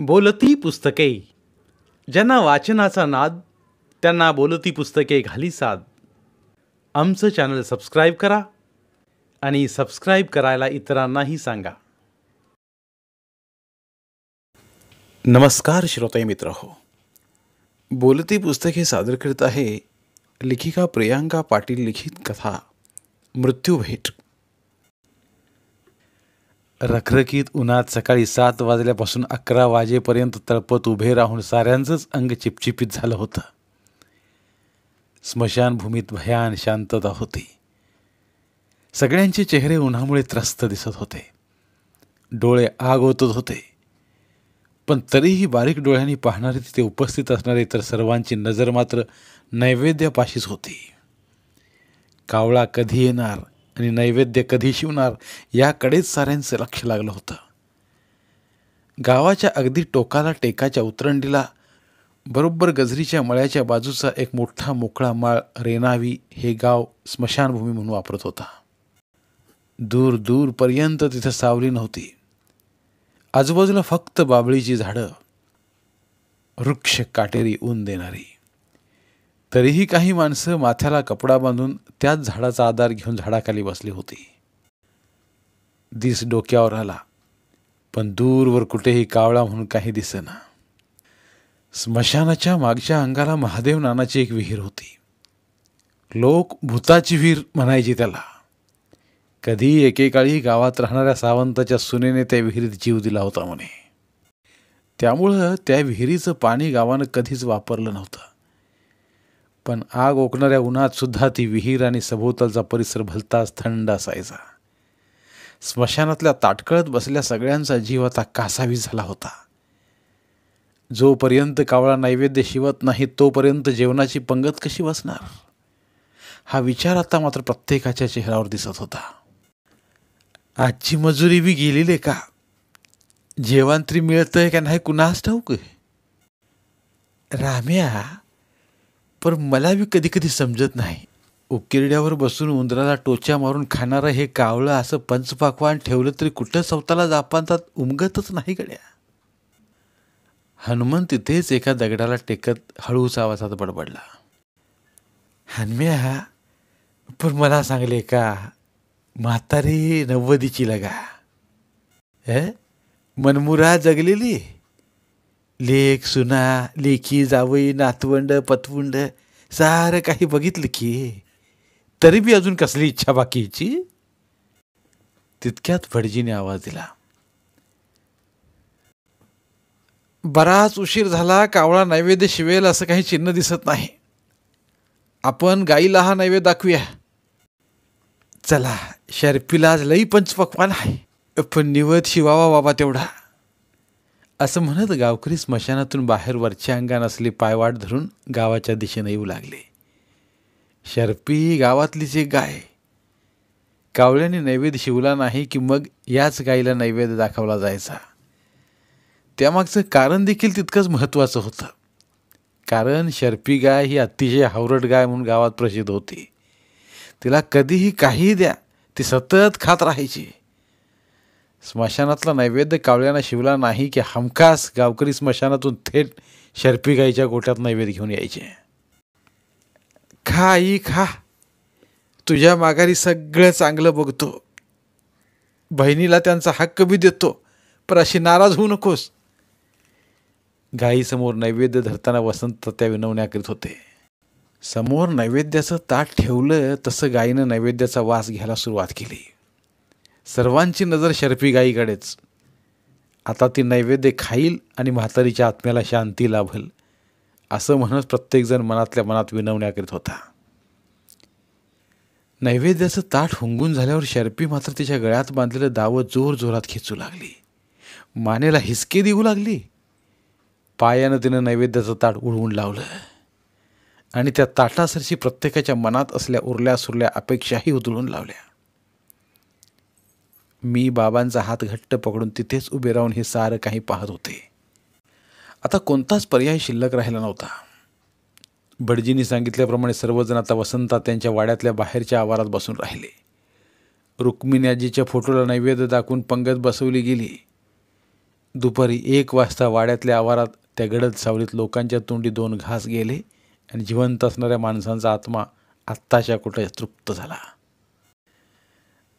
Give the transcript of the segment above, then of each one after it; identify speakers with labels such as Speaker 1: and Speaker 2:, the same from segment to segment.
Speaker 1: बोलती पुस्तके. ज्यांना वाचनाचा नाद त्यांना बोलती पुस्तके घाली साद. आमचं चॅनल सबस्क्राईब करा आणि सबस्क्राईब करायला इतरांनाही सांगा. नमस्कार श्रोते मित्र हो. बोलती पुस्तके सादर करत आहे लेखिका प्रियांका पाटील लिखित कथा मृत्यू भेट. रखरखीत उन्हात सकाळी 7 वाजल्यापासून 11 वाजेपर्यंत तळपत उभे राहून साऱ्यांचंच अंग चिपचिपीत झालं होतं. स्मशानभूमीत भयान शांतता होती. सगळ्यांचे चेहरे उन्हामुळे त्रस्त दिसत होते. डोळे आग ओतत होते. पण तरीही बारीक डोळ्यांनी पाहणारे तिथे उपस्थित असणारे तर सर्वांची नजर मात्र नैवेद्यापाशीच होती. कावळा कधी येणार आणि नैवेद्य कधी शिवणार याकडेच साऱ्यांचं लक्ष लागलं होतं. गावाच्या अगदी टोकाला टेकाच्या उतरंडीला बरोबर गजरीच्या मळ्याच्या बाजूचा एक मोठा मोकळा माळ रेणावी हे गाव स्मशानभूमी म्हणून वापरत होता. दूर दूरपर्यंत तिथं सावली नव्हती. आजूबाजूला फक्त बाभळीची झाडं, वृक्ष काटेरी ऊन देणारी. तरीही काही माणसं माथ्याला कपडा बांधून त्याच झाडाचा आधार घेऊन झाडाखाली बसली होती. दिस डोक्यावर आला, पण दूरवर कुठेही कावळा म्हणून काही दिसेना. स्मशानाच्या मागच्या अंगाला महादेव नानाची एक विहीर होती. लोक भूताची विहीर म्हणायची त्याला. कधी एकेकाळी गावात राहणाऱ्या सावंताच्या सुनेने त्या विहिरीत जीव दिला होता म्हणे. त्यामुळं त्या विहिरीचं पाणी गावानं कधीच वापरलं नव्हतं. पण आग ओकणाऱ्या उन्हात सुद्धा ती विहीर आणि सभोवतालचा परिसर भलताच थंड असायचा. स्मशानातल्या ताटकळत बसल्या सगळ्यांचा जीव आता कासावीस झाला होता. जोपर्यंत कावळा नैवेद्य शिवत नाही तोपर्यंत जेवणाची पंगत कशी बसणार हा विचार आता मात्र प्रत्येकाच्या चेहऱ्यावर दिसत होता. आजची मजुरी बी गेलेली का? जेवण तरी मिळतंय का नाही कुणास ठाऊक. राम्या, पण मला बी कधी कधी समजत नाही. उकिरड्यावर बसून उंदराला टोच्या मारून खाणारं हे कावळं असं पंचपाकवान ठेवलं तरी कुठं स्वतःला जापांतात उमगतच नाही गड्या. हनुमान तिथेच एका दगडाला टेकत हळूच आवाजात बडबडला. हनुम्या, पण मला सांगले का म्हातारी 90ची लगा. मनमुरा जगलेली. लेक सुना, लेकी जावई, नातवंड पतवंड सारं काही बघितलं की तरी बी अजून कसली इच्छा बाकीची. तितक्यात भटजीने आवाज दिला. बराच उशीर झाला. कावळा नैवेद्य शिवेल असं काही चिन्ह दिसत नाही. आपण गाईला हा नैवेद्य दाखवूया. चला, शर्फीला आज लई पंचपक्वान आहे, पण निवद शिवावा बाबा तेवढा. असं म्हणत गावकरी स्मशानातून बाहेर वरच्या अंगान असले पायवाट धरून गावाच्या दिशेने येऊ लागले. शर्फी गावातलीच एक गाय. कावळ्याने नैवेद्य शिवला नाही की मग याच गायीला नैवेद्य दाखवला जायचा. त्यामागचं कारण देखील तितकंच महत्त्वाचं होतं. कारण शर्फी गाय ही अतिशय हावरट गाय म्हणून गावात प्रसिद्ध होती. तिला कधीही काही द्या ती सतत खात राहायची. स्मशानातला नैवेद्य कावळ्यानं शिवला नाही की हमखास गावकरी स्मशानातून थेट शर्फी गाईच्या गोट्यात नैवेद्य घेऊन यायचे. खा आई खा, तुझ्या माघारी सगळं चांगलं बघतो. बहिणीला त्यांचा हक्क बी देतो, पण अशी नाराज होऊ नकोस. गाईसमोर नैवेद्य धरताना वसंत त्या विनवण्या करीत होते. समोर नैवेद्याचं ताट ठेवलं तसं गायीनं नैवेद्याचा वास घ्यायला सुरुवात केली. सर्वांची नजर शर्फी गायीकडेच. आता ती नैवेद्य खाईल आणि म्हातारीच्या आत्म्याला शांती लाभल असं म्हणत प्रत्येकजण मनातल्या मनात विनवण्या करीत होता. नैवेद्याचं ताट हुंगून झाल्यावर शर्फी मात्र तिच्या गळ्यात बांधलेलं दावं जोर जोरात खेचू लागली. मानेला हिसके देऊ लागली. पायानं तिनं नैवेद्याचं ताट उडवून लावलं आणि त्या ताटासरशी प्रत्येकाच्या मनात असल्या उरल्या सुरल्या अपेक्षाही उधळून लावल्या. मी बाबांचा हात घट्ट पकडून तिथेच उभे राहून हे सारं काही पाहत होते. आता कोणताच पर्याय शिल्लक राहिला नव्हता. भटजींनी सांगितल्याप्रमाणे सर्वजण आता वसंता त्यांच्या वाड्यातल्या बाहेरच्या आवारात बसून राहिले. रुक्मिणी आजीच्या फोटोला नैवेद्य दाखवून पंगत बसवली गेली. दुपारी 1 वाजता वाड्यातल्या आवारात त्या गडद सावलीत लोकांच्या तोंडी 2 घास गेले आणि जिवंत असणाऱ्या माणसांचा आत्मा आत्ताच्या कुठे तृप्त झाला.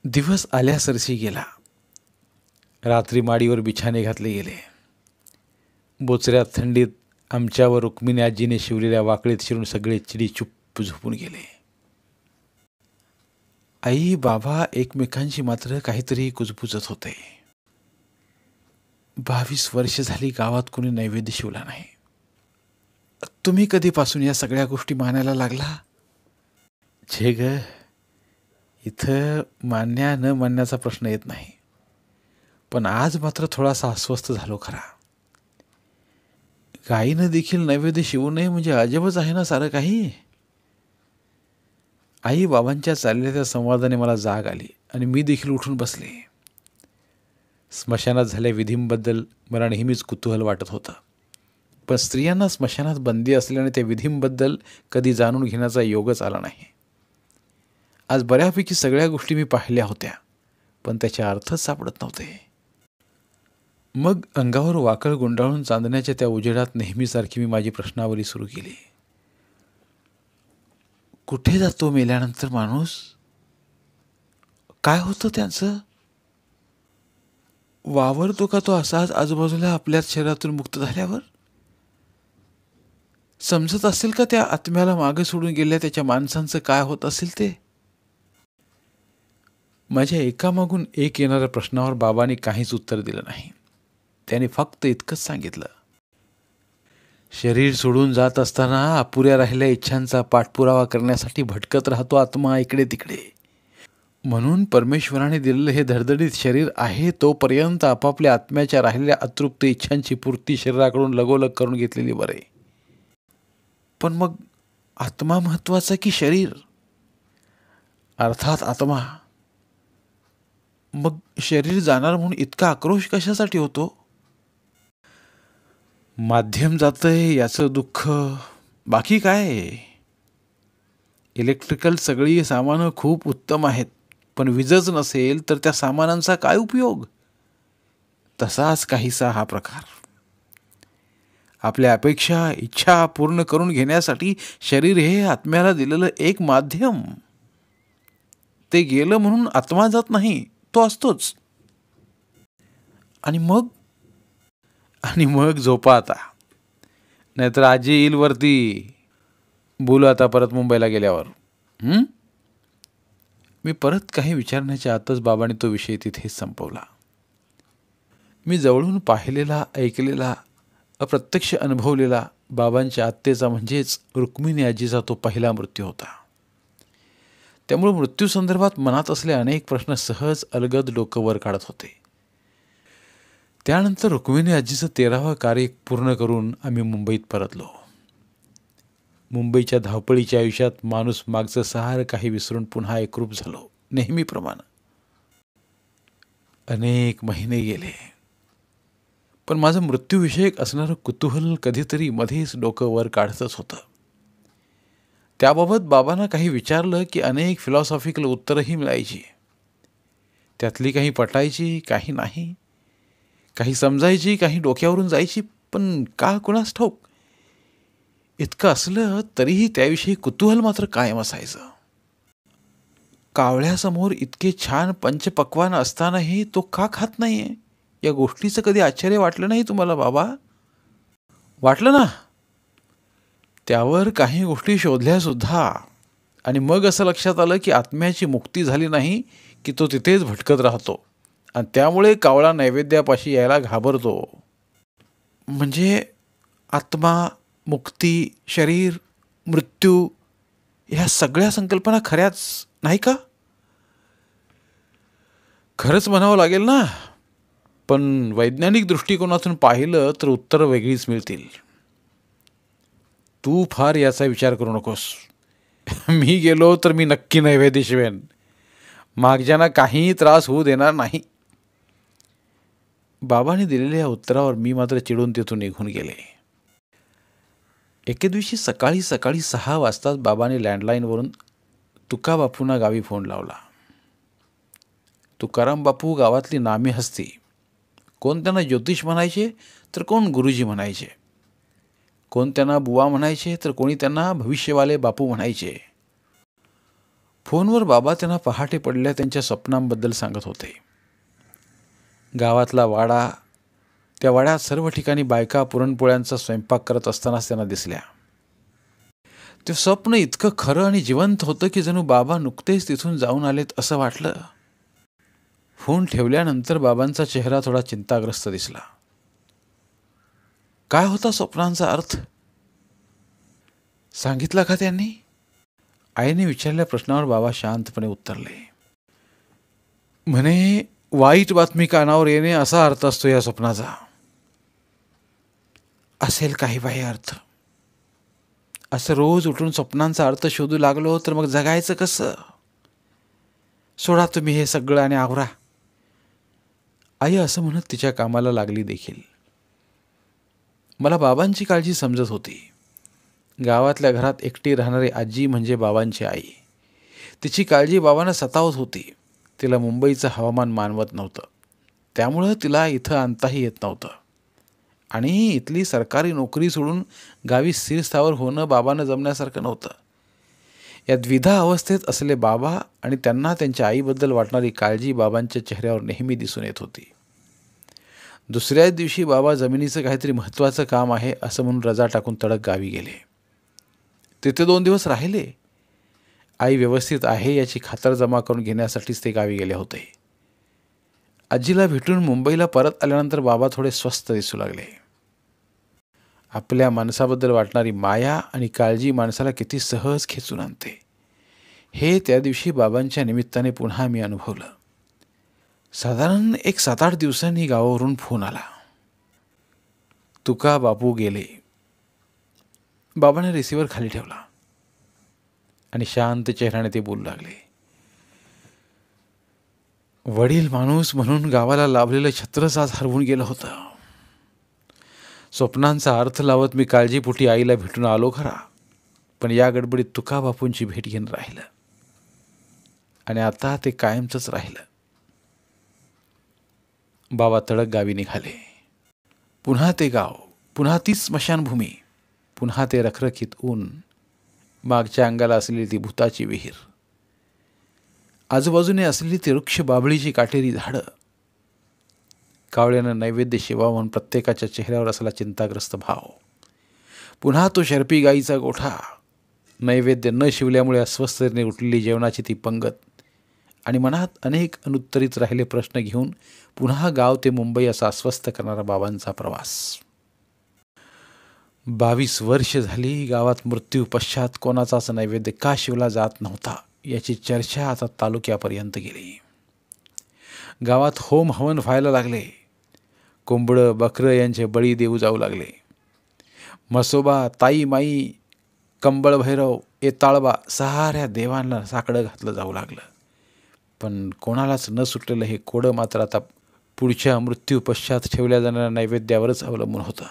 Speaker 1: दिवस आल्यासरशी गेला. रात्री माडीवर बिछाने घातले गेले. बोचऱ्यात थंडीत आमच्यावर रुक्मिणी आजीने शिवलेल्या वाकळीत शिरून सगळे चिडी चुप्प झोपून गेले. आई बाबा एकमेकांशी मात्र काहीतरी कुजबुजत होते. 22 वर्ष झाली गावात कोणी नैवेद्य शिवला नाही. तुम्ही कधीपासून या सगळ्या गोष्टी मानायला लागला? छे ग, इथं मान्या न मानण्याचा प्रश्न येत नाही, पण आज मात्र थोडासा अस्वस्थ झालो खरा. गाईनं देखील नैवेद्य शिवू नये म्हणजे अजबच आहे ना सारं काही. आई बाबांच्या चाललेल्या त्या संवादाने मला जाग आली आणि मी देखील उठून बसले. स्मशानात झाल्या विधींबद्दल मला नेहमीच कुतूहल वाटत होतं, पण स्त्रियांना स्मशानात बंदी असल्याने त्या विधींबद्दल कधी जाणून घेण्याचा योगच आला नाही. आज बऱ्यापैकी सगळ्या गोष्टी मी पाहिल्या होत्या, पण त्याचे अर्थच सापडत नव्हते. मग अंगावर वाकळ गुंडाळून चांदण्याच्या त्या उजेडात नेहमीसारखी मी माझी प्रश्नावली सुरू केली. कुठे जातो मेल्यानंतर माणूस? काय होतं त्यांचं? वावरतो का तो असाच आजूबाजूला आपल्याच शरीरातून मुक्त झाल्यावर? समजत असेल का त्या आत्म्याला मागे सोडून गेल्या त्याच्या माणसांचं काय होत असेल ते? माझ्या एकामागून एक येणाऱ्या प्रश्नावर बाबांनी काहीच उत्तर दिलं नाही. त्याने फक्त इतकंच सांगितलं, शरीर सोडून जात असताना अपुऱ्या राहिलेल्या इच्छांचा पाठपुरावा करण्यासाठी भटकत राहतो आत्मा इकडे तिकडे. म्हणून परमेश्वराने दिलेलं हे धडधडीत शरीर आहे तोपर्यंत आपापल्या आत्म्याच्या राहिलेल्या अतृप्त इच्छांची पूर्ती शरीराकडून लगोलग करून घेतलेली बरे. पण मग आत्मा महत्वाचा की शरीर? अर्थात आत्मा. मग शरीर जाणार म्हणून इतका आक्रोश कशासाठी होतो? माध्यम जातंय याचं दुःख, बाकी काय. इलेक्ट्रिकल सगळी सामानं खूप उत्तम आहेत, पण वीजच नसेल तर त्या सामानांचा काय उपयोग? तसाच काहीसा हा प्रकार. आपल्या अपेक्षा इच्छा पूर्ण करून घेण्यासाठी शरीर हे आत्म्याला दिलेलं एक माध्यम. ते गेलं म्हणून आत्मा जात नाही, तो असतोच. आणि मग झोपा आता, नाहीतर आजी येईल वरती. बोलू आता परत मुंबईला गेल्यावर. मी परत काही विचारण्याच्या आतच बाबांनी तो विषय तिथेच संपवला. मी जवळून पाहिलेला, ऐकलेला, अप्रत्यक्ष अनुभवलेला बाबांच्या आत्तेचा म्हणजेच रुक्मिणी आजीचा तो पहिला मृत्यू होता. त्यामुळे मृत्यूसंदर्भात मनात असले अनेक प्रश्न सहज अलगद डोकं वर काढत होते. त्यानंतर रुक्मिणी आजीचं 13वं कार्य पूर्ण करून आम्ही मुंबईत परतलो. मुंबईच्या धावपळीच्या आयुष्यात माणूस मागचं सारं काही विसरून पुन्हा एकरूप झालो नेहमीप्रमाणे. अनेक महिने गेले, पण माझं मृत्यूविषयक असणारं कुतूहल कधीतरी मध्येच डोकं वर काढतच होतं. त्याबाबत बाबांना काही विचारलं की अनेक फिलॉसॉफिकल उत्तरंही मिळायची. त्यातली काही पटायची, काही नाही. काही समजायची, काही डोक्यावरून जायची, पण का कुणास ठाऊक. इतकं असलं तरीही त्याविषयी कुतूहल मात्र कायम असायचं. कावळ्यासमोर इतके छान पंचपक्वान असतानाही तो का खात नाहीये, या गोष्टीचं कधी आश्चर्य वाटलं नाही तुम्हाला बाबा? वाटलं ना? त्यावर काही गोष्टी शोधल्यासुद्धा, आणि मग असं लक्षात आलं की आत्म्याची मुक्ती झाली नाही की तो तिथेच भटकत राहतो, आणि त्यामुळे कावळा नैवेद्यापाशी यायला घाबरतो. म्हणजे आत्मा, मुक्ती, शरीर, मृत्यू ह्या सगळ्या संकल्पना खऱ्याच नाही का? खरंच म्हणावं लागेल ना, पण वैज्ञानिक दृष्टिकोनातून पाहिलं तर उत्तरं वेगळीच मिळतील. तू फार याचा विचार करू नकोस. मी गेलो तर मी नक्की नैवेद्य शिवेन. मागच्यांना काहीही त्रास होऊ देणार नाही. बाबांनी दिलेल्या या उत्तरावर मी मात्र चिडून तिथून निघून गेले. एके दिवशी सकाळी 6 वाजताच बाबांनी लँडलाईनवरून तुका बापूंना गावी फोन लावला. तुकाराम बापू गावातली नामी हस्ती, कोण त्यांना ज्योतिष म्हणायचे तर कोण गुरुजी म्हणायचे, कोण त्यांना बुवा म्हणायचे तर कोणी त्यांना भविष्यवाले बापू म्हणायचे. फोनवर बाबा त्यांना पहाटे पडल्या त्यांच्या स्वप्नांबद्दल सांगत होते. गावातला वाडा, त्या वाड्यात सर्व ठिकाणी बायका पुरणपोळ्यांचा स्वयंपाक करत असतानाच त्यांना दिसल्या. ते स्वप्न इतकं खरं आणि जिवंत होतं की जणू बाबा नुकतेच तिथून जाऊन आलेत असं वाटलं. फोन ठेवल्यानंतर बाबांचा चेहरा थोडा चिंताग्रस्त दिसला. काय होता स्वप्नांचा अर्थ? सांगितला का त्यांनी? आईने विचारलेल्या प्रश्नावर बाबा शांतपणे उत्तरले. म्हणे, वाईट बातमी कानावर येणे असा अर्थ असतो या स्वप्नाचा. असेल काही बाई अर्थ. असं रोज उठून स्वप्नांचा अर्थ शोधू लागलो तर मग जगायचं कसं? सोडा तुम्ही हे सगळं आणि आवरा. आई असं म्हणत तिच्या कामाला लागली देखील. मला बाबांची काळजी समजत होती. गावातल्या घरात एकटी राहणारी आजी म्हणजे बाबांची आई. तिची काळजी बाबांना सतावत होती. तिला मुंबईचं हवामान मानवत नव्हतं, त्यामुळं तिला इथं आणताही येत नव्हतं. आणि इथली सरकारी नोकरी सोडून गावी स्थिरस्थावर होणं बाबांना जमण्यासारखं नव्हतं. या द्विधा अवस्थेत असले बाबा आणि त्यांना त्यांच्या आईबद्दल वाटणारी काळजी बाबांच्या चेहऱ्यावर नेहमी दिसून येत होती. दुसऱ्याच दिवशी बाबा जमिनीचं काहीतरी महत्त्वाचं काम आहे असं म्हणून रजा टाकून तडक गावी गेले. तिथे 2 दिवस राहिले. आई व्यवस्थित आहे याची खातरजमा करून घेण्यासाठीच ते गावी गेले होते. आजीला भेटून मुंबईला परत आल्यानंतर बाबा थोडे स्वस्थ दिसू लागले. आपल्या माणसाबद्दल वाटणारी माया आणि काळजी माणसाला किती सहज खेचून आणते हे त्या दिवशी बाबांच्या निमित्ताने पुन्हा मी अनुभवलं. साधारण 7-8 दिवसांनी गावावरून फोन आला. तुका बापू गेले. बाबाने रिसिव्हर खाली ठेवला आणि शांत चेहऱ्याने ते बोलू लागले. वडील माणूस म्हणून गावाला लाभलेलं छत्रच आज हरवून गेलं होतं. स्वप्नांचा अर्थ लावत मी काळजीपोटी आईला भेटून आलो खरा, पण या गडबडीत तुका बापूंची भेट घेऊन राहिलं आणि आता ते कायमचंच राहिलं. बाबा तडक गावी निघाले. पुन्हा ते गाव, पुन्हा तीच स्मशानभूमी, पुन्हा ते रखरखीत ऊन, मागच्या अंगाला असलेली ती भूताची विहीर, आजूबाजूने असलेली ती वृक्ष बाभळीची काटेरी झाडं. कावळ्यानं नैवेद्य शिवा म्हणून प्रत्येकाच्या चेहऱ्यावर असला चिंताग्रस्त भाव. पुन्हा तो शर्पी गाईचा गोठा, नैवेद्य न शिवल्यामुळे अस्वस्थतेने उठलेली जेवणाची ती पंगत आणि मनात अनेक अनुत्तरित राहिले प्रश्न घेऊन पुन्हा गाव ते मुंबई असा अस्वस्थ करणारा बाबांचा प्रवास. 22 वर्ष झाली गावात मृत्यू पश्चात कोणाचाच नैवेद्य का शिवला जात नव्हता याची चर्चा आता तालुक्यापर्यंत गेली. गावात होम हवन व्हायला लागले. कोंबडं बकरं यांचे बळी देऊ जाऊ लागले. मसोबा, ताई माई, कंबळ भैरव, ताळबा साऱ्या देवांना साकडं घातलं जाऊ लागलं. पण कोणालाच न सुटलेलं हे कोडं मात्र आता पुढच्या मृत्यू पश्चात ठेवल्या जाणाऱ्या नैवेद्यावरच अवलंबून होतं.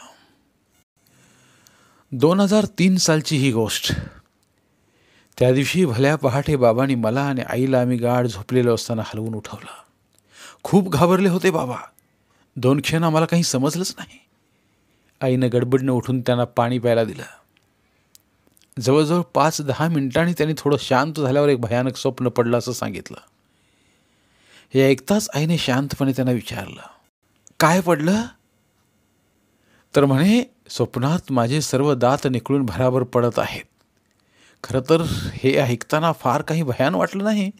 Speaker 1: 2003 सालची ही गोष्ट. त्या दिवशी भल्या पहाटे बाबांनी मला आणि आईला आम्ही गाढ झोपलेलो असताना हलवून उठवलं. खूप घाबरले होते बाबा. 2 क्षण आम्हाला काही समजलंच नाही. आईनं गडबडनं उठून त्यांना पाणी प्यायला दिलं. जवळजवळ 5-10 मिनिटांनी त्यांनी थोडं शांत झाल्यावर एक भयानक स्वप्न पडलं असं सांगितलं. हे ऐकताच आईने शांतपणे त्यांना विचारलं, काय पडलं? तर म्हणे, स्वप्नात माझे सर्व दात निखळून भराभर पडत आहेत. खरं तर हे ऐकताना फार काही भयान वाटलं नाही,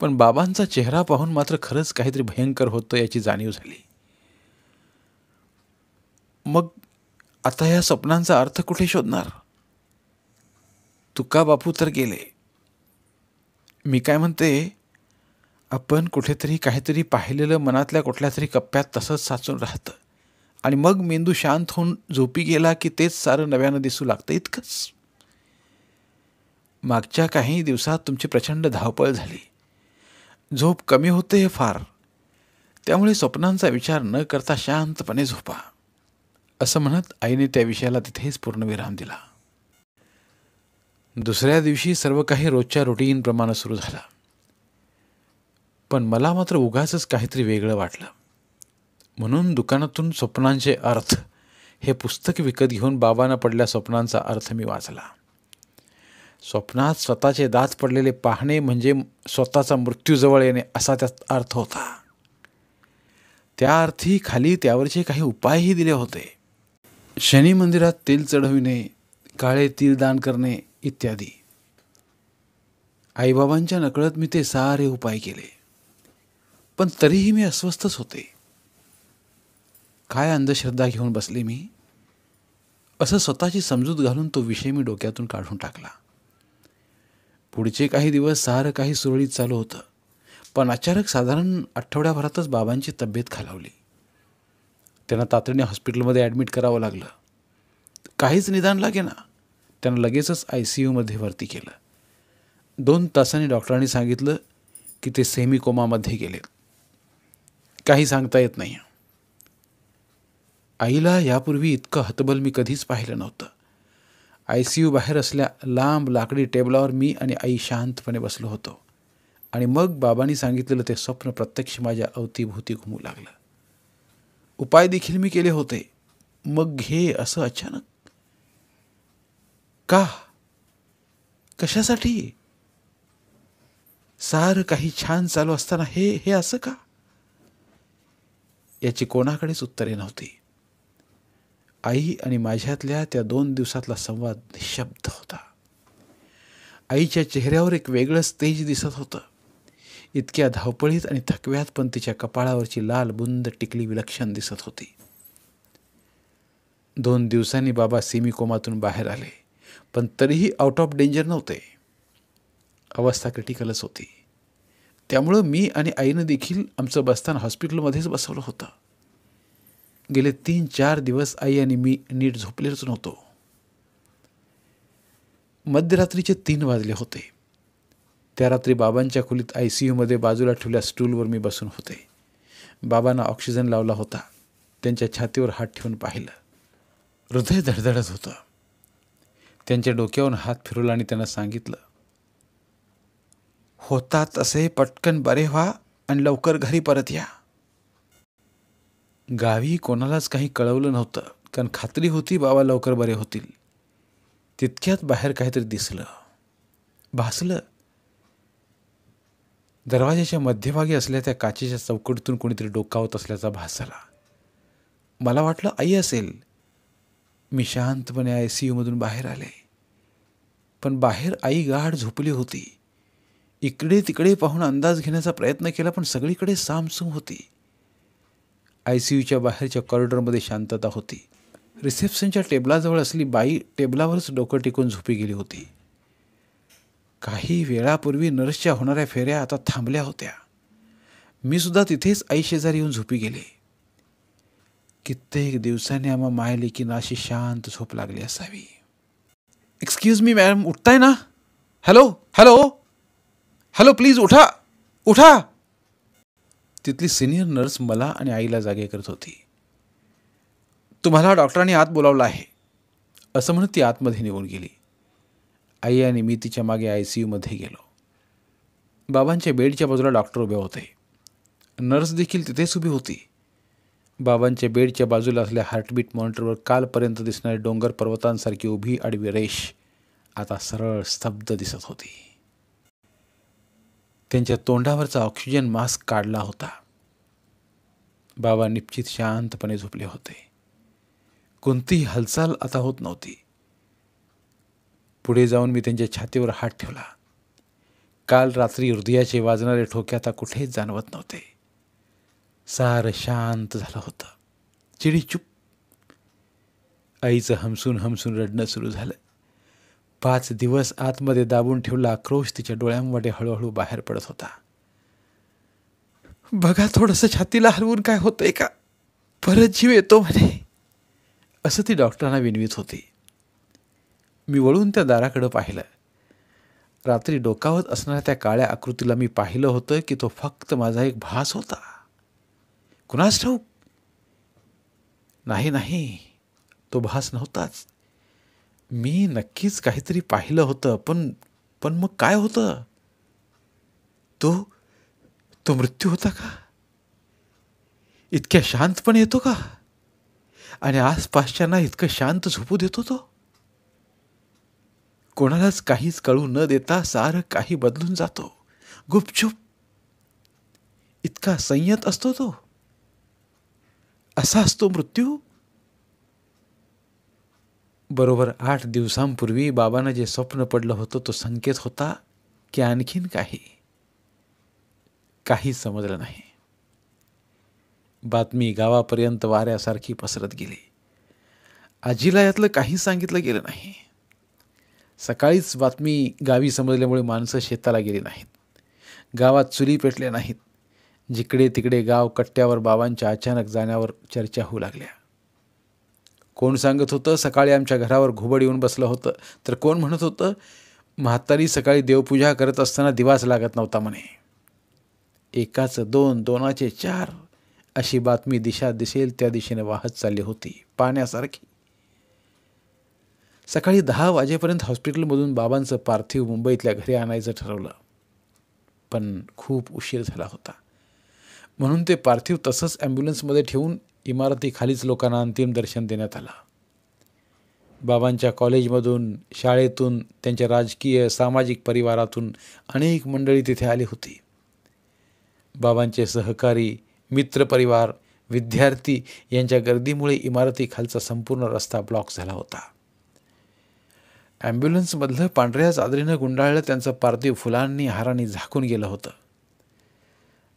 Speaker 1: पण बाबांचा चेहरा पाहून मात्र खरंच काहीतरी भयंकर होतं याची जाणीव झाली. मग आता या स्वप्नांचा अर्थ कुठे शोधणार? तुका बापू तर गेले. मी काय म्हणते, आपण कुठेतरी काहीतरी पाहिलेलं मनातल्या कुठल्या तरी कप्प्यात तसंच साचून राहतं आणि मग मेंदू शांत होऊन झोपी गेला की तेच सारं नव्यानं दिसू लागतं इतकंच. मागच्या काही दिवसात तुमची प्रचंड धावपळ झाली. झोप कमी होते फार, त्यामुळे स्वप्नांचा विचार न करता शांतपणे झोपा, असं म्हणत आईने त्या विषयाला तिथेच पूर्णविराम दिला. दुसऱ्या दिवशी सर्व काही रोजच्या रुटीनप्रमाणे सुरू झालं. पण मला मात्र उगाचच काहीतरी वेगळं वाटलं. म्हणून दुकानातून स्वप्नांचे अर्थ हे पुस्तक विकत घेऊन बाबांना पडलेल्या स्वप्नांचा अर्थ मी वाचला. स्वप्नात स्वतःचे दात पडलेले पाहणे म्हणजे स्वतःचा मृत्यू जवळ येणे असा त्यात अर्थ होता. त्या अर्थी खाली त्यावरचे काही उपायही दिले होते. शनी मंदिरात तेल चढविणे, काळे तीळ दान करणे इत्यादी. आईबाबांच्या नकळत मी ते सारे उपाय केले, पण तरीही मी अस्वस्थच होते. काय अंधश्रद्धा घेऊन बसले मी, असं स्वतःची समजूत घालून तो विषय मी डोक्यातून काढून टाकला. पुढचे काही दिवस सारं काही सुरळीत चालू होतं, पण अचानक साधारण आठवड्याभरातच बाबांची तब्येत खालावली. त्यांना तातडीने हॉस्पिटलमध्ये ॲडमिट करावं लागलं. काहीच निदान लागेना. त्यांना लगेचच ICUमध्ये भरती केलं. 2 तासांनी डॉक्टरांनी सांगितलं की ते सेमी कोमामध्ये गेलेत. काही सांगता येत नाही. आईला यापूर्वी इतकं हतबल मी कधीच पाहिलं नव्हतं. ICU बाहेर असल्या लांब लाकडी टेबलावर मी आणि आई शांतपणे बसलो होतो आणि मग बाबांनी सांगितलेलं ते स्वप्न प्रत्यक्ष माझ्या अवतीभोवती घुमू लागलं. उपाय देखील मी केले होते. मग हे असं अचानक का? कशासाठी? सारं काही छान चालू असताना हे असं का? याची कोणाकडेच उत्तरे नव्हती. आई आणि माझ्यातल्या त्या 2 दिवसातला संवाद निशब्द होता. आईच्या चेहऱ्यावर एक वेगळंच तेज दिसत होतं. इतक्या धावपळीत आणि थकव्यात पण तिच्या कपाळावरची लाल बुंद टिकली विलक्षण दिसत होती. 2 दिवसांनी बाबा सेमी कोमातून बाहेर आले, पण तरीही आउट ऑफ डेंजर नव्हते. अवस्था क्रिटिकलच होती. त्यामुळं मी आणि आईनं देखील आमचं बसताना हॉस्पिटलमध्येच बसवलं होतं. गेले 3-4 दिवस आई आणि मी नीट झोपलेच नव्हतो. मध्यरात्रीचे 3 वाजले होते. त्या रात्री बाबांच्या खोलीत ICUमध्ये बाजूला ठेवल्या स्टूलवर मी बसून होते. बाबांना ऑक्सिजन लावला होता. त्यांच्या छातीवर हात ठेवून पाहिलं. हृदय धडधडत होतं. त्यांच्या डोक्यावरून हात फिरवला आणि त्यांना सांगितलं, होतात असे पटकन बरे व्हा आणि लवकर घरी परत या. गावी कोणालाच काही कळवलं नव्हतं, कारण खात्री होती बाबा लवकर बरे होतील. तितक्यात बाहेर काहीतरी दिसलं, भासलं. दरवाजाच्या मध्यभागी असलेल्या त्या काचेच्या चौकटीतून कोणीतरी डोकावत असल्याचा भास झाला. मला वाटलं आई असेल. मी शांतपणे ICUमधून बाहेर आले, पण बाहेर आई गाढ झोपली होती. इकडे तिकडे पाहून अंदाज घेण्याचा प्रयत्न केला, पण सगळीकडे सामसूम होती. ICUच्या बाहेरच्या कॉरिडॉरमध्ये शांतता होती. रिसेप्शनच्या टेबलाजवळ असली बाई टेबलावरच डोकं टेकून झोपी गेली होती. काही वेळापूर्वी नर्सच्या होणाऱ्या फेऱ्या आता थांबल्या होत्या. मी सुद्धा तिथेच आई शेजारी येऊन झोपी गेले. कित्येक दिवसांनी आम्हा मायलेकींना अशी शांत झोप लागली असावी. एक्सक्यूज मी मॅडम, उठताय ना? हॅलो हॅलो हॅलो, प्लीज उठा उठा. तिथली सिनियर नर्स मला आणि आईला जागे करत होती. तुम्हाला डॉक्टरांनी आत बोलावलं आहे, असं म्हणत ती आतमध्ये निघून गेली. आई आणि मी तिच्या मागे ICUमध्ये गेलो. बाबांच्या बेडच्या बाजूला डॉक्टर उभे होते. नर्स देखील तिथेच उभी होती. बाबांच्या बेडच्या बाजूला असलेल्या हार्टबीट मॉनिटरवर कालपर्यंत दिसणारी डोंगर पर्वतांसारखी उभी आडवी रेष आता सरळ स्तब्ध दिसत होती. त्यांच्या तोंडावरचा ऑक्सिजन मास्क काढला होता. बाबा निश्चित शांतपणे झोपले होते. कोणतीही हालचाल आता होत नव्हती. पुढे जाऊन मी त्यांच्या छातीवर हात ठेवला. काल रात्री हृदयाचे वाजणारे ठोके आता कुठेच जाणवत नव्हते. सारं शांत झालं होतं. चिडीचूप. आईचं हमसून हमसून रडणं सुरू झालं. 5 दिवस आतमध्ये दाबून ठेवला आक्रोश तिच्या डोळ्यांमध्ये हळूहळू बाहेर पडत होता. बघा थोडंसं छातीला हलवून काय होतंय का? परत जीव येतो म्हणे, असं ती डॉक्टरांना विनवित होती. मी वळून त्या दाराकडं पाहिलं. रात्री डोकावत असणाऱ्या त्या काळ्या आकृतीला मी पाहिलं होतं की तो फक्त माझा एक भास होता. कुणास ठाऊक? नाही, तो भास नव्हताच. मी नक्कीच काहीतरी पाहिलं होतं, पण मग काय होतं? तो मृत्यू होता का? इतक्या शांतपणे येतो का? आणि आसपासच्यांना इतकं शांत झोपू देतो तो? कोणालाच काहीच कळू न देता सारं काही बदलून जातो गुपचूप. इतका संयत असतो तो. असा असतो मृत्यू. बरोबर 8 दिवसांपूर्वी बाबांना जे स्वप्न पडलं होतं तो संकेत होता की आणखीन काही समजलं नाही. बातमी गावापर्यंत वाऱ्यासारखी पसरत गेली. आजीला यातलं काही सांगितलं गेलं नाही. सकाळीच बातमी गावी समजल्यामुळे माणसं शेताला गेली नाहीत. गावात चुली पेटल्या नाहीत. जिकडे तिकडे गाव कट्ट्यावर बाबांच्या अचानक जाण्यावर चर्चा होऊ लागल्या. कोण सांगत होतं सकाळी आमच्या घरावर घुबड येऊन बसलं होतं, तर कोण म्हणत होतं म्हातारी सकाळी देवपूजा करत असताना दिवाच लागत नव्हता म्हणे. एकाचं 2, 2चे 4 अशी बातमी दिशा दिसेल त्या दिशेने वाहत चालली होती पाण्यासारखी. सकाळी 10 वाजेपर्यंत हॉस्पिटलमधून बाबांचं पार्थिव मुंबईतल्या घरी आणायचं ठरवलं, पण खूप उशीर झाला होता. म्हणून ते पार्थिव तसंच ॲम्ब्युलन्समध्ये ठेवून इमारतीखालीच लोकांना अंतिम दर्शन देण्यात आलं. बाबांच्या कॉलेजमधून, शाळेतून, त्यांच्या राजकीय सामाजिक परिवारातून अनेक मंडळी तिथे आली होती. बाबांचे सहकारी, मित्रपरिवार, विद्यार्थी यांच्या गर्दीमुळे इमारतीखालचा संपूर्ण रस्ता ब्लॉक झाला होता. ॲम्ब्युलन्समधलं पांढऱ्या चादरीनं गुंडाळलं त्यांचं पार्थिव फुलांनी हारांनी झाकून गेलं होतं.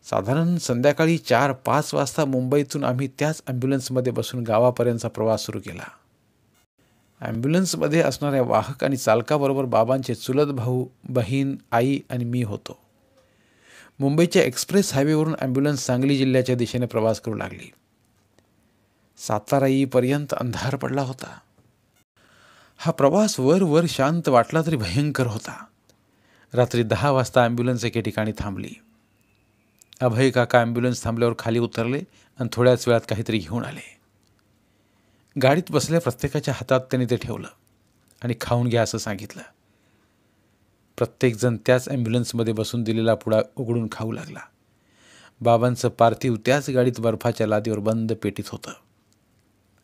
Speaker 1: साधारण संध्याकाळी 4-5 वाजता मुंबईतून आम्ही त्याच ॲम्ब्युलन्समध्ये बसून गावापर्यंतचा प्रवास सुरू केला. ॲम्ब्युलन्समध्ये असणाऱ्या वाहक आणि चालकाबरोबर बाबांचे चुलत भाऊ, बहीण, आई आणि मी होतो. मुंबईच्या एक्सप्रेस हायवेवरून ॲम्ब्युलन्स सांगली जिल्ह्याच्या दिशेने प्रवास करू लागली. सातारा येईपर्यंत अंधार पडला होता. हा प्रवास वर शांत वाटला तरी भयंकर होता. रात्री 10 वाजता ॲम्ब्युलन्स एके ठिकाणी थांबली. अभय काका ॲम्ब्युलन्स थांबल्यावर खाली उतरले आणि थोड्याच वेळात काहीतरी घेऊन आले. गाडीत बसल्या प्रत्येकाच्या हातात त्यांनी ते ठेवलं आणि खाऊन घ्या असं सांगितलं. प्रत्येकजण त्याच ॲम्ब्युलन्समध्ये बसून दिलेला पुडा उघडून खाऊ लागला. बाबांचं पार्थिव त्याच गाडीत बर्फाच्या लादीवर बंद पेटीत होतं.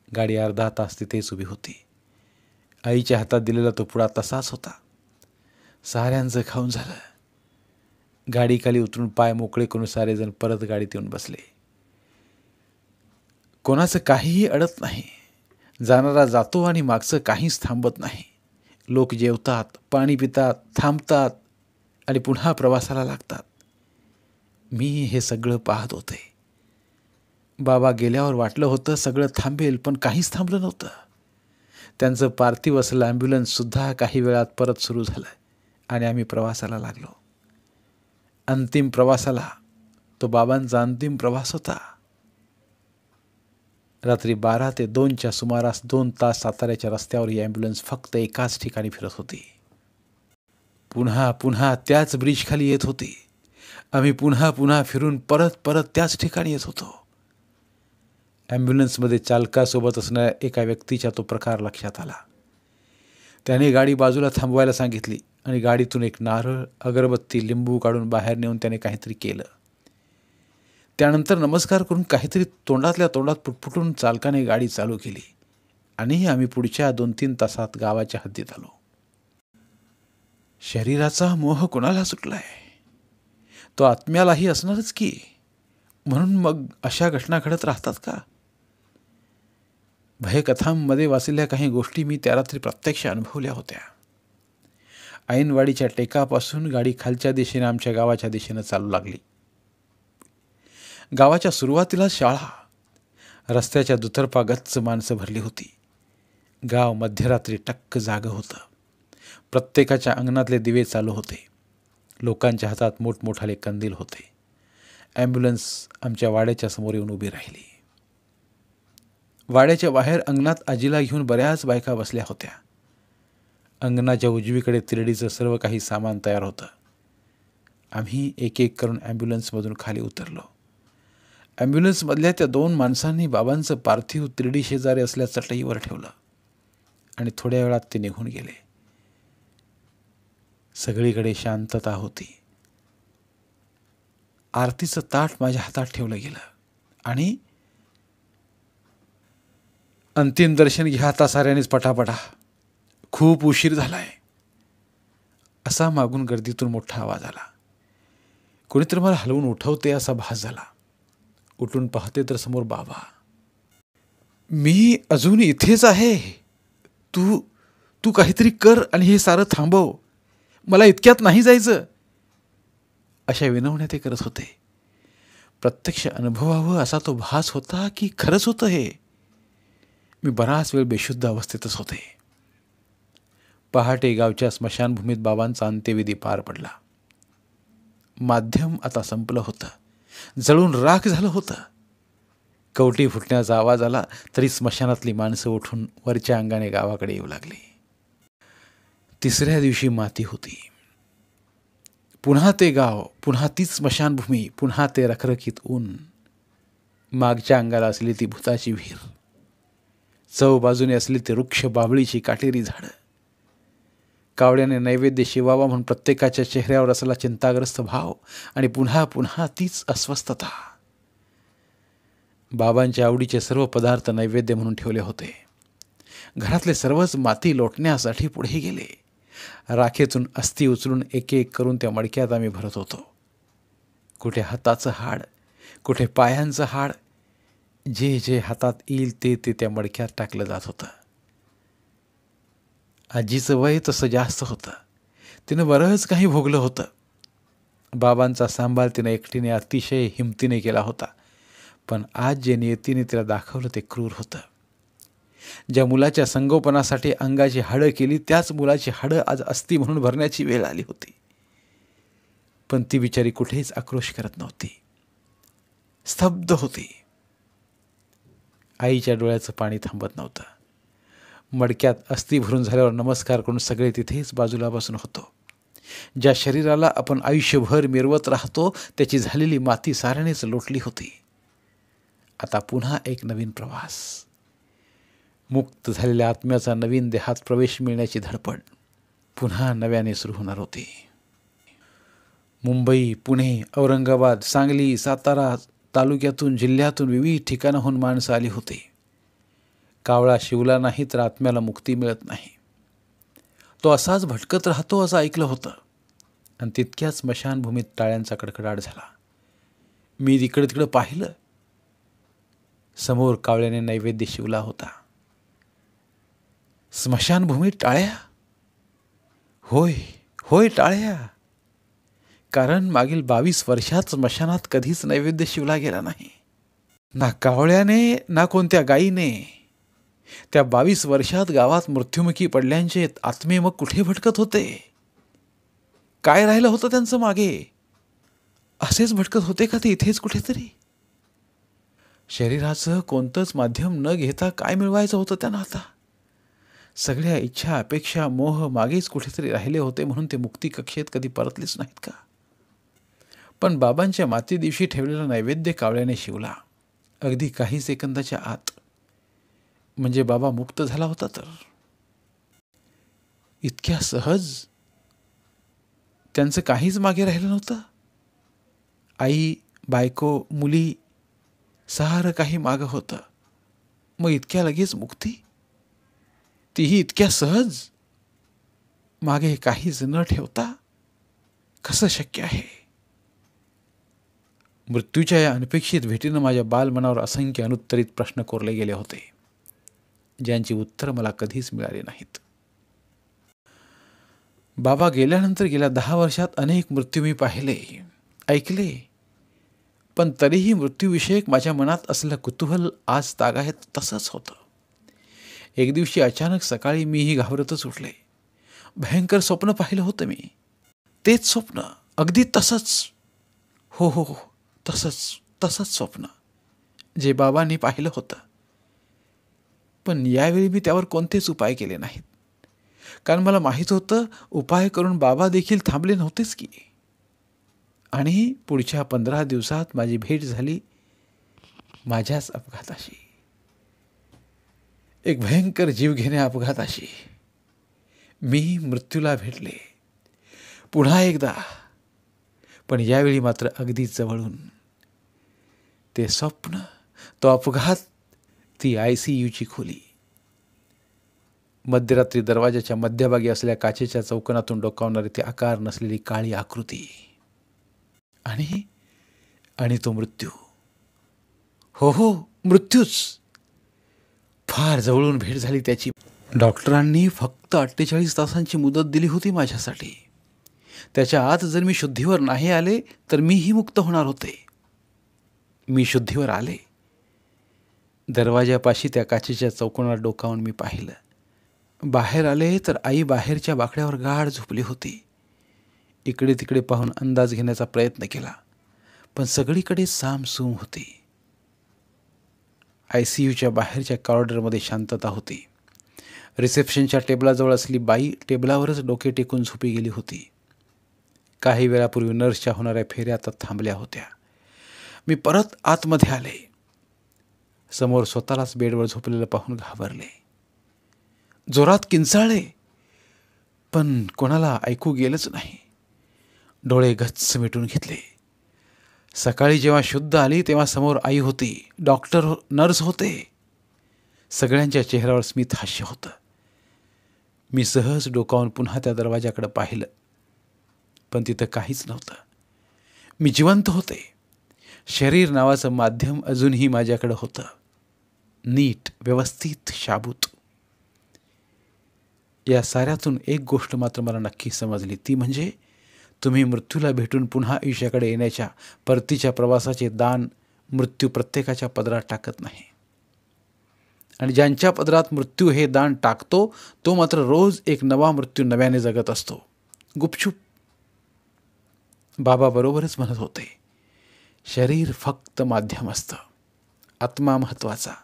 Speaker 1: गाडी अर्धा तास तिथेच उभी होती. आईच्या हातात दिलेला तो पुडा तसाच होता. साऱ्यांचं खाऊन झालं. गाडीखाली उतरून पाय मोकळे करून सारेजण परत गाडीत येऊन बसले. कोणाचं काहीही अडत नाही. जाणारा जातो आणि मागचं काहीच थांबत नाही. लोक जेवतात, पाणी पितात, थांबतात आणि पुन्हा प्रवासाला लागतात. मी हे सगळं पाहत होते. बाबा गेल्यावर वाटलं होतं सगळं थांबेल, पण काहीच थांबलं नव्हतं. त्यांचं पार्थिव असलेलं ॲम्ब्युलन्ससुद्धा काही वेळात परत सुरू झालं आणि आम्ही प्रवासाला लागलो. अंतिम प्रवासाला. तो बाबांचा अंतिम प्रवास होता. रात्री 12 ते 2च्या सुमारास 2 तास साताऱ्याच्या रस्त्यावर ही ॲम्ब्युलन्स फक्त एकाच ठिकाणी फिरत होती. पुन्हा पुन्हा त्याच ब्रिजखाली येत होती. आम्ही पुन्हा पुन्हा फिरून परत त्याच ठिकाणी येत होतो. ॲम्ब्युलन्समध्ये चालकासोबत असणाऱ्या एका व्यक्तीचा तो प्रकार लक्षात आला. त्याने गाडी बाजूला थांबवायला सांगितली आणि गाडीतून एक नारळ, अगरबत्ती, लिंबू काढून बाहेर नेऊन त्याने काहीतरी केलं. त्यानंतर नमस्कार करून काहीतरी तोंडातल्या तोंडात पुटपुटून चालकाने गाडी चालू केली आणि आम्ही पुढच्या 2-3 तासात गावाच्या हद्दीत आलो. शरीराचा मोह कोणाला सुटलाय? तो आत्म्यालाही असणारच की. म्हणून मग अशा घटना घडत राहतात का? भयकथांमध्ये वाचलेल्या काही गोष्टी मी त्या रात्री प्रत्यक्ष अनुभवल्या होत्या. ऐनवाडीच्या टेकापासून गाडी खालच्या दिशेने आमच्या गावाच्या दिशेनं चालू लागली. गावाच्या सुरुवातीला शाळा. रस्त्याच्या दुतर्फा गच्च माणसं भरली होती. गाव मध्यरात्री टक्क जागं होतं. प्रत्येकाच्या अंगणातले दिवे चालू होते. लोकांच्या हातात मोठमोठाले कंदील होते. ॲम्ब्युलन्स आमच्या वाड्याच्या समोर येऊन उभी राहिली. वाड्याच्या बाहेर अंगणात आजीला घेऊन बऱ्याच बायका बसल्या होत्या. अंगणाच्या उजवीकडे तिरडीचं सर्व काही सामान तयार होतं. आम्ही एक एक करून ॲम्ब्युलन्समधून खाली उतरलो. ॲम्ब्युलन्समधल्या त्या 2 माणसांनी बाबांचं पार्थिव तिरडी शेजारी असल्या चटईवर ठेवलं आणि थोड्या वेळात ते निघून गेले. सगळीकडे शांतता होती. आरतीचं ताट माझ्या हातात ठेवलं गेलं आणि अंतिम दर्शन घ्या आता साऱ्यानेच पटापटा, खूप उशीर झालाय. असा मागून गर्दीतून मोठा आवाज आला. कोणीतरी मला हलवून उठवते असा भास झाला. उठून पाहते तर समोर बाबा. मी अजून इथेच आहे. तू तू काहीतरी कर आणि हे सारं थांबव. मला इतक्यात नाही जायचं. अशा विनवण्या ते करत होते. प्रत्यक्ष अनुभवावं असा तो भास होता की खरंच होतं हे. मी बराच वेळ बेशुद्ध अवस्थेतच होते. पहाटे गावच्या स्मशानभूमीत बाबांचा अंत्यविधी पार पडला. माध्यम आता संपलं होतं. जळून राख झालं होतं. कवटी फुटण्याचा आवाज आला तरी स्मशानातली माणसं उठून वरच्या अंगाने गावाकडे येऊ लागली. तिसऱ्या दिवशी माती होती. पुन्हा ते गाव, पुन्हा तीच स्मशानभूमी, पुन्हा ते रखरखीत ऊन. मागच्या अंगाला असली ती भुताची विहीर. चौ बाजूने असली ते वृक्ष बाभळीची काटेरी झाडं. कावड्याने नैवेद्य शिवावा म्हणून प्रत्येकाच्या चेहऱ्यावर असला चिंताग्रस्त भाव आणि पुन्हा पुन्हा तीच अस्वस्थता. बाबांच्या आवडीचे सर्व पदार्थ नैवेद्य म्हणून ठेवले होते. घरातले सर्वच माती लोटण्यासाठी पुढे गेले. राखेतून अस्थी उचलून एक एक करून त्या मडक्यात आम्ही भरत होतो. कुठे हाताचं हाड, कुठे पायांचं हाड. जे जे हातात येईल ते ते त्या मडक्यात टाकलं जात होतं. आजीचं वय तसं जास्त होतं. तिनं बरंच काही भोगलं होतं. बाबांचा सांभाळ तिनं एकटीने अतिशय हिमतीने केला होता. पण आज जे नियतीने तिला दाखवलं ते क्रूर होतं. ज्या मुलाच्या संगोपनासाठी अंगाची हाडं केली त्याच मुलाची हाडं आज अस्थी म्हणून भरण्याची वेळ आली होती. पण ती बिचारी कुठेच आक्रोश करत नव्हती. स्तब्ध होती. आईच्या डोळ्याचं पाणी थांबत नव्हतं. मडक्यात अस्थी भरून झाल्यावर नमस्कार करून सगळे तिथेच बाजूला बसून होतो. ज्या शरीराला आपण आयुष्यभर मिरवत राहतो त्याची झालेली माती साऱ्यानेच लोटली होती. आता पुन्हा एक नवीन प्रवास. मुक्त झालेल्या आत्म्याचा नवीन देहात प्रवेश मिळण्याची धडपड पुन्हा नव्याने सुरू होणार होती. मुंबई, पुणे, औरंगाबाद, सांगली, सातारा तालुक्यातून, जिल्ह्यातून विविध ठिकाणाहून माणसं आली होती. कावळा शिवला नाही तर आत्म्याला मुक्ती मिळत नाही. तो असाच भटकत राहतो असं ऐकलं होतं. आणि तितक्याच स्मशानभूमीत टाळ्यांचा कडकडाट झाला. मी इकडं तिकडं पाहिलं. समोर कावळ्याने नैवेद्य शिवला होता. स्मशानभूमीत टाळ्या? होय होय, टाळ्या. कारण मागील 22 वर्षात स्मशानात कधीच नैवेद्य शिवला गेला नाही. ना कावळ्याने ना कोणत्या गायीने. त्या 22 वर्षात गावात मृत्युमुखी पडल्यांचे आत्मे मग कुठे भटकत होते? काय राहिलं होतं त्यांचं मागे? असेच भटकत होते का ते इथेच कुठेतरी? शरीराचं कोणतंच माध्यम न घेता काय मिळवायचं होतं त्यांना आता? सगळ्या इच्छा, अपेक्षा, मोह मागेच कुठेतरी राहिले होते म्हणून ते मुक्ती कक्षेत कधी परतलेच नाहीत का? पण बाबांच्या माती दिवशी ठेवलेला नैवेद्य कावळ्याने शिवला. अगदी काही सेकंदाच्या आत. म्हणजे बाबा मुक्त झाला होता तर. इतक्या सहज. त्यांचं काहीच मागे राहिलं नव्हतं. आई, बायको, मुली सारं काही मागं होतं. मग इतक्या लगेच मुक्ती? तीही इतक्या सहज? मागे काहीच न ठेवता? कसं शक्य आहे? मृत्यूच्या या अनपेक्षित भेटीनं माझ्या बालमनावर असंख्य अनुत्तरित प्रश्न कोरले गेले होते, ज्यांची उत्तरं मला कधीच मिळाली नाहीत. बाबा गेल्यानंतर गेल्या 10 वर्षात अनेक मृत्यू मी पाहिले, ऐकले. पण तरीही मृत्यूविषयक माझ्या मनात असलेलं कुतूहल आज तागायत तसंच होतं. एक दिवशी अचानक सकाळी मीही घाबरतच उठले. भयंकर स्वप्न पाहिलं होतं मी. तेच स्वप्न, अगदी तसंच. हो हो हो, तसंच स्वप्न जे बाबांनी पाहिलं होतं. पण यावेळी मी त्यावर कोणतेच उपाय केले नाहीत. कारण मला माहीत होतं उपाय करून बाबा देखील थांबले नव्हतेच की. आणि पुढच्या 15 दिवसात माझी भेट झाली माझ्याच अपघाताशी. एक भयंकर जीवघेण्या अपघाताशी. मी मृत्यूला भेटले पुन्हा एकदा. पण यावेळी मात्र अगदी जवळून. ते स्वप्न, तो अपघात ती ICUची खोली. मध्यरात्री दरवाजाच्या मध्यभागी असलेल्या काचेच्या चौकोनातून डोकावणारी ती आकार नसलेली काळी आकृती. आणि आणि तो मृत्यू. हो, मृत्यूच. फार जवळून भेट झाली त्याची. डॉक्टरांनी फक्त 48 तासांची मुदत दिली होती माझ्यासाठी. त्याच्या आत जर मी शुद्धीवर नाही आले तर मीही मुक्त होणार होते. मी शुद्धीवर आले. दरवाजापाशी त्या काचेच्या चौकोनात डोकावून मी पाहिलं. बाहेर आले तर आई बाहेरच्या बाकड्यावर गाढ झोपली होती. इकडे तिकडे पाहून अंदाज घेण्याचा प्रयत्न केला, पण सगळीकडे सामसूम होती. ICUच्या बाहेरच्या कॉरिडॉरमध्ये शांतता होती. रिसेप्शनच्या टेबलाजवळ असली बाई टेबलावरच डोके टेकून झोपी गेली होती. काही वेळापूर्वी नर्सच्या होणाऱ्या फेऱ्या आता थांबल्या होत्या. मी परत आतमध्ये आले. समोर स्वतःलाच बेडवर झोपलेलं पाहून घाबरले. जोरात किंचाळले, पण कोणाला ऐकू गेलंच नाही. डोळे गच्च मिटून घेतले. सकाळी जेव्हा शुद्ध आली तेव्हा समोर आई होती, डॉक्टर, नर्स होते. सगळ्यांच्या चेहऱ्यावर स्मित हास्य होतं. मी सहज डोकावून पुन्हा त्या दरवाजाकडे पाहिलं, पण तिथं काहीच नव्हतं. मी जिवंत होते. शरीर नावाचं माध्यम अजूनही माझ्याकडे होतं, नीट, व्यवस्थित, शाबूत. या साऱ्यातून एक गोष्ट मात्र मला नक्की समजली, ती म्हणजे तुम्ही मृत्यूला भेटून पुन्हा आयुष्याकडे येण्याच्या परतीच्या प्रवासाचे दान मृत्यू प्रत्येकाच्या पदरात टाकत नाही. आणि ज्यांच्या पदरात मृत्यू हे दान टाकतो तो मात्र रोज एक नवा मृत्यू नव्याने जगत असतो, गुपचूप. बाबा बरोबरच म्हणत होते, शरीर फक्त माध्यम असतं, आत्मा महत्त्वाचा.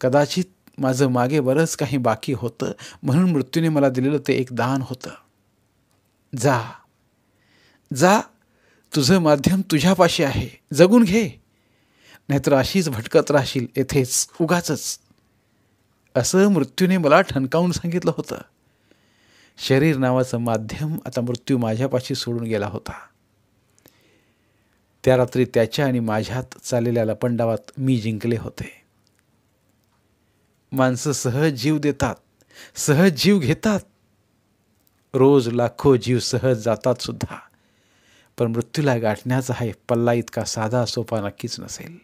Speaker 1: कदाचित माझं मागे बरंच काही बाकी होतं, म्हणून मृत्यूने मला दिलेलं ते एक दान होतं. जा जा, तुझं माध्यम तुझ्यापाशी आहे, जगून घे, नाहीतर अशीच भटकत राहशील येथेच उगाचच. असं मृत्यूने मला ठणकावून सांगितलं होतं. शरीर नावाचं माध्यम आता मृत्यू माझ्यापाशी सोडून गेला होता. त्या रात्री त्याच्या आणि माझ्यात चाललेल्या लपंडावात मी जिंकले होते. माणसं सहज जीव देतात, सहज जीव घेतात. रोज लाखो जीव सहज जातात सुद्धा, पण मृत्यूला गाठण्याचा हा पल्ला इतका साधा सोपा नक्कीच नसेल.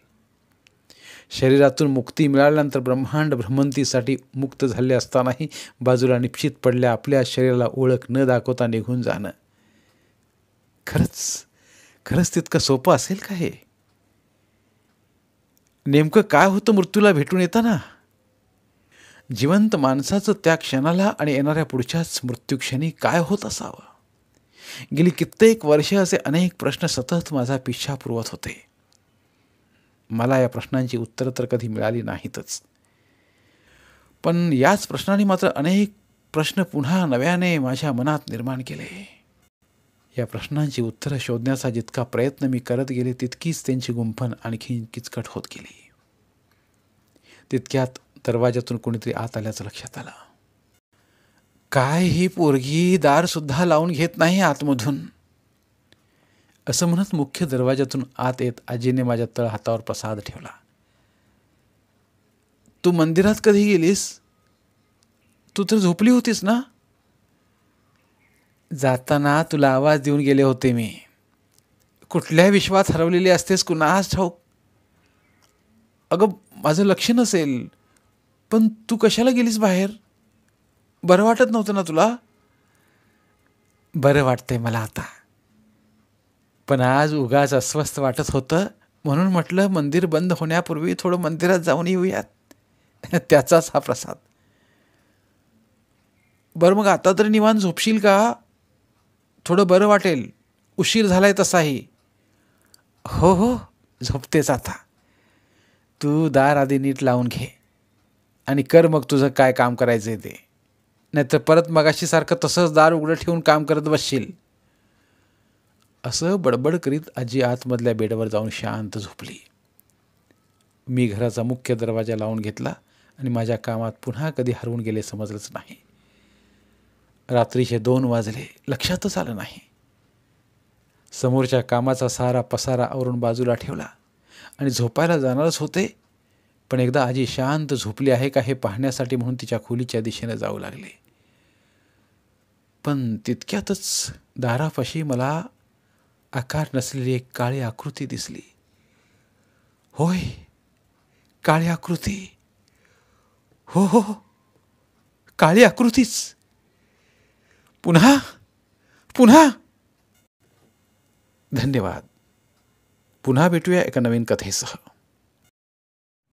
Speaker 1: शरीरातून मुक्ती मिळाल्यानंतर ब्रह्मांड भ्रमंतीसाठी मुक्त झाले असतानाही बाजूला निश्चित पडल्या आपल्या शरीराला ओळख न दाखवता निघून जाणं, खरंच तितकं सोपं असेल का हे? नेमकं काय होतं मृत्यूला भेटून येताना? जिवंत माणसाचं त्या क्षणाला आणि येणाऱ्या पुढच्याच मृत्यूक्षणी काय होत असावं? गेली कित्येक वर्षे असे अनेक प्रश्न सतत माझा पिच्छा पुरवत होते. मला या प्रश्नांची उत्तरं तर कधी मिळाली नाहीतच, पण याच प्रश्नांनी मात्र अनेक प्रश्न पुन्हा नव्याने माझ्या मनात निर्माण केले. या प्रश्नांची उत्तरं शोधण्याचा जितका प्रयत्न मी करत गेले तितकीच त्यांची गुंफण आणखी किचकट होत गेली. तितक्यात दरवाजातून कोणीतरी आत आल्याचं लक्षात आलं. काय ही पोरगी दार सुद्धा लावून घेत नाही आतमधून, असं म्हणत मुख्य दरवाजातून आत येत आजीने माझ्या तळ हातावर प्रसाद ठेवला. तू मंदिरात कधी गेलीस? तू तर झोपली होतीस ना? जाताना तुला आवाज देऊन गेले होते मी. कुठल्या विश्वात हरवलेली असतेस कुणास ठाऊक. अगं माझं लक्ष नसेल, पण तू कशाला गेलीस बाहेर? बरं वाटत नव्हतं ना तुला? बरं वाटतंय मला आता, पण आज उगाच अस्वस्थ वाटत होतं, म्हणून म्हटलं मंदिर बंद होण्यापूर्वी थोडं मंदिरात जाऊन येऊयात, त्याचाच हा प्रसाद. बरं मग आता तरी निवांत झोपशील का? थोडं बरं वाटेल, उशीर झालाय तसाही. हो झोपतेच आता. तू दार आधी नीट लावून घे आणि कर मग तुझं काय काम करायचंय ते, नाहीतर परत मगाशी सारखं तसंच दार उघडं ठेवून काम करत बसशील. असं बडबड करीत आजी आतमधल्या बेडवर जाऊन शांत झोपली. मी घराचा मुख्य दरवाजा लावून घेतला आणि माझ्या कामात पुन्हा कधी हरवून गेले समजलंच नाही. रात्रीचे 2 वाजले, लक्षातच आलं नाही. समोरच्या कामाचा सारा पसारा आवरून बाजूला ठेवला आणि झोपायला जाणारच होते, पण एकदा आजी शांत झोपली आहे का हे पाहण्यासाठी म्हणून तिच्या खोलीच्या दिशेने जाऊ लागले. पण तितक्यातच दारापाशी मला आकार नसलेली एक काळी आकृती दिसली. होय, काळी आकृती. हो हो, काळी आकृतीच. पुन्हा पुन्हा. धन्यवाद. पुन्हा भेटूया एका नवीन कथेसह.